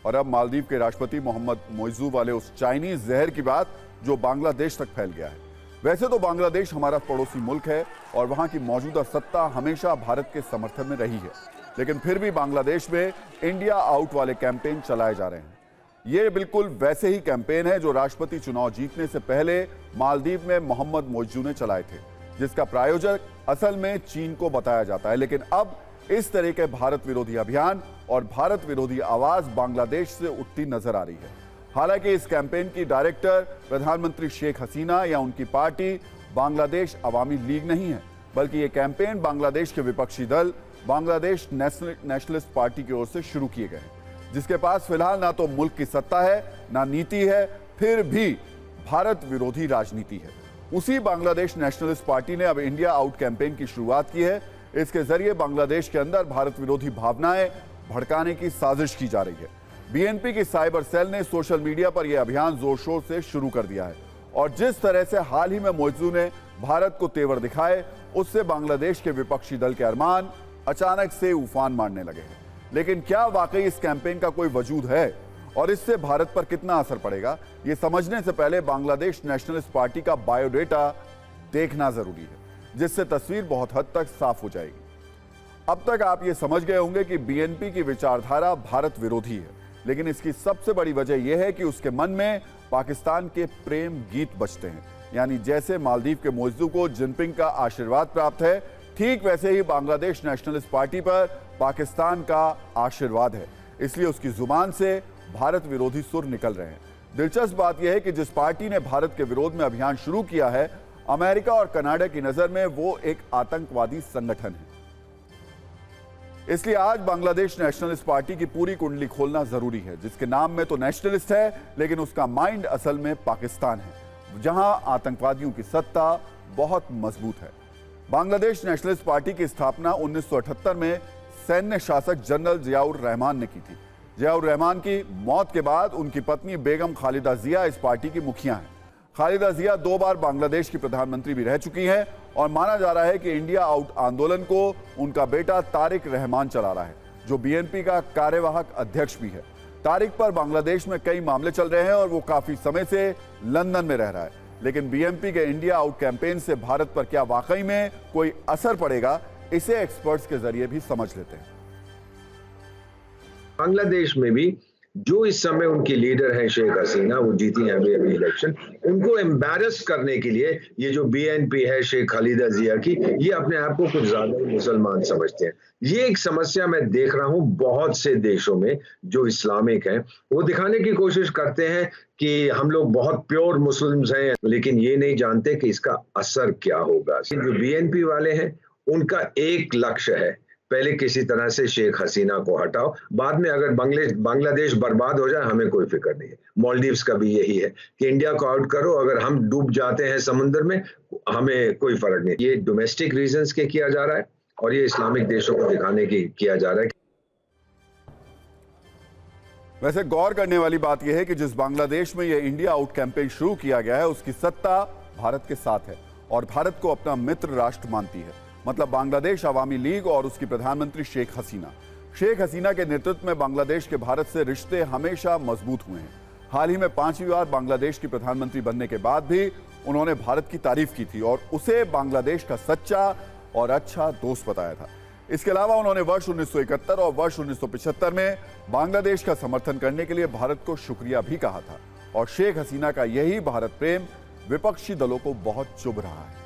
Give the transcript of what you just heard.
और अब मालदीव के राष्ट्रपति मोहम्मद मोइज़ू वाले उस चाइनीज जहर की बात जो बांग्लादेश तक फैल गया है। वैसे तो बांग्लादेश हमारा पड़ोसी मुल्क है और वहां की मौजूदा सत्ता हमेशा भारत के समर्थन में रही है, लेकिन फिर भी बांग्लादेश में इंडिया आउट वाले कैंपेन चलाए जा रहे हैं। ये बिल्कुल वैसे ही कैंपेन है जो राष्ट्रपति चुनाव जीतने से पहले मालदीव में मोहम्मद मोइज़ू ने चलाए थे, जिसका प्रायोजक असल में चीन को बताया जाता है। लेकिन अब इस तरह के भारत विरोधी अभियान और भारत विरोधी आवाज बांग्लादेश से उठती नजर आ रही है। हालांकि इस कैंपेन की डायरेक्टर प्रधानमंत्री शेख हसीना या उनकी पार्टी बांग्लादेश अवामी लीग नहीं है, बल्कि ये कैंपेन बांग्लादेश के विपक्षी दल बांग्लादेश नेशनलिस्ट पार्टी की ओर से शुरू किए गए हैं, जिसके पास फिलहाल ना तो मुल्क की सत्ता है, ना नीति है, फिर भी भारत विरोधी राजनीति है। उसी बांग्लादेश नेशनलिस्ट पार्टी ने अब इंडिया आउट कैंपेन की शुरुआत की है। इसके जरिए बांग्लादेश के अंदर भारत विरोधी भावनाएं भड़काने की साजिश की जा रही है। बीएनपी की साइबर सेल ने सोशल मीडिया पर यह अभियान जोर शोर से शुरू कर दिया है और जिस तरह से हाल ही में मोइज़ू ने भारत को तेवर दिखाए, उससे बांग्लादेश के विपक्षी दल के अरमान अचानक से उफान मारने लगे हैं। लेकिन क्या वाकई इस कैंपेन का कोई वजूद है और इससे भारत पर कितना असर पड़ेगा, ये समझने से पहले बांग्लादेश नेशनलिस्ट पार्टी का बायोडेटा देखना जरूरी है, जिससे तस्वीर बहुत हद तक साफ हो जाएगी। अब तक आप ये समझ गए होंगे कि बीएनपी की विचारधारा भारत विरोधी है, लेकिन इसकी सबसे बड़ी वजह यह है कि उसके मन में पाकिस्तान के प्रेम गीत बजते हैं। यानी जैसे मालदीव के मोइज़ू को जिनपिंग का आशीर्वाद प्राप्त है, ठीक वैसे ही बांग्लादेश नेशनलिस्ट पार्टी पर पाकिस्तान का आशीर्वाद है, इसलिए उसकी जुबान से भारत विरोधी सुर निकल रहे हैं। दिलचस्प बात यह है कि जिस पार्टी ने भारत के विरोध में अभियान शुरू किया है, अमेरिका और कनाडा की नजर में वो एक आतंकवादी संगठन है। इसलिए आज बांग्लादेश नेशनलिस्ट पार्टी की पूरी कुंडली खोलना जरूरी है, जिसके नाम में तो नेशनलिस्ट है, लेकिन उसका माइंड असल में पाकिस्तान है, जहां आतंकवादियों की सत्ता बहुत मजबूत है। बांग्लादेश नेशनलिस्ट पार्टी की स्थापना 1978 में सैन्य शासक जनरल जियाउर रहमान ने की थी। जियाउर रहमान की मौत के बाद उनकी पत्नी बेगम खालिदा जिया इस पार्टी की मुखिया हैं। खालिदा जिया 2 बार बांग्लादेश की प्रधानमंत्री भी रह चुकी हैं और माना जा रहा है कि इंडिया आउट आंदोलन को उनका बेटा तारिक रहमान चला रहा है, जो बीएनपी का कार्यवाहक अध्यक्ष भी है। तारिक पर बांग्लादेश में कई मामले चल रहे हैं और वो काफी समय से लंदन में रह रहा है। लेकिन बीएनपी के इंडिया आउट कैंपेन से भारत पर क्या वाकई में कोई असर पड़ेगा, इसे एक्सपर्ट्स के जरिए भी समझ लेते हैं। बांग्लादेश में भी जो इस समय उनकी लीडर है शेख हसीना, वो जीती है अभी इलेक्शन, उनको एम्बैरस करने के लिए ये जो बीएनपी है शेख खालिदा जिया की, ये अपने आप को कुछ ज्यादा ही मुसलमान समझते हैं। ये एक समस्या मैं देख रहा हूं बहुत से देशों में जो इस्लामिक हैं, वो दिखाने की कोशिश करते हैं कि हम लोग बहुत प्योर मुस्लिम्स हैं, लेकिन ये नहीं जानते कि इसका असर क्या होगा। जो बीएनपी वाले हैं उनका एक लक्ष्य है, पहले किसी तरह से शेख हसीना को हटाओ, बाद में अगर बांग्लादेश बर्बाद हो जाए हमें कोई फिक्र नहीं है। मालदीव्स का भी यही है कि इंडिया को आउट करो, अगर हम डूब जाते हैं समुद्र में हमें कोई फर्क नहीं। ये डोमेस्टिक रीजंस के किया जा रहा है और ये इस्लामिक देशों को दिखाने की किया जा रहा है। वैसे गौर करने वाली बात यह है कि जिस बांग्लादेश में यह इंडिया आउट कैंपेन शुरू किया गया है, उसकी सत्ता भारत के साथ है और भारत को अपना मित्र राष्ट्र मानती है, मतलब बांग्लादेश अवामी लीग और उसकी प्रधानमंत्री शेख हसीना। शेख हसीना के नेतृत्व में बांग्लादेश के भारत से रिश्ते हमेशा मजबूत हुए हैं। हाल ही में 5वीं बार बांग्लादेश की प्रधानमंत्री बनने के बाद भी उन्होंने भारत की तारीफ की थी और उसे बांग्लादेश का सच्चा और अच्छा दोस्त बताया था। इसके अलावा उन्होंने वर्ष 1971 और वर्ष 1975 में बांग्लादेश का समर्थन करने के लिए भारत को शुक्रिया भी कहा था और शेख हसीना का यही भारत प्रेम विपक्षी दलों को बहुत चुभ रहा है।